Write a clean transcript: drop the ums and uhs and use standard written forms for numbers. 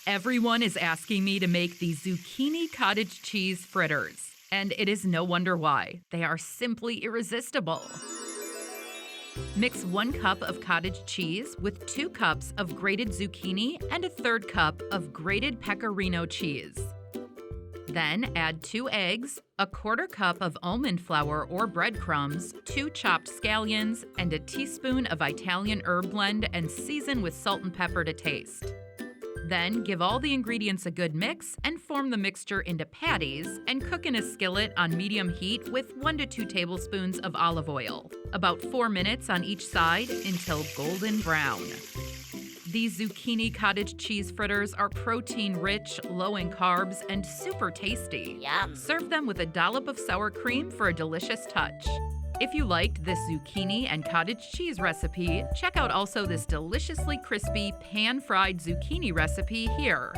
Everyone is asking me to make the Zucchini Cottage Cheese Fritters, and it is no wonder why. They are simply irresistible. Mix 1 cup of cottage cheese with 2 cups of grated zucchini and a 1/3 cup of grated pecorino cheese. Then add 2 eggs, a 1/4 cup of almond flour or breadcrumbs, 2 chopped scallions, and a teaspoon of Italian herb blend and season with salt and pepper to taste. Then give all the ingredients a good mix and form the mixture into patties and cook in a skillet on medium heat with 1 to 2 tablespoons of olive oil, about 4 minutes on each side until golden brown. These zucchini cottage cheese fritters are protein-rich, low in carbs, and super tasty. Yum. Serve them with a dollop of sour cream for a delicious touch. If you liked this zucchini and cottage cheese recipe, check out also this deliciously crispy pan-fried zucchini recipe here.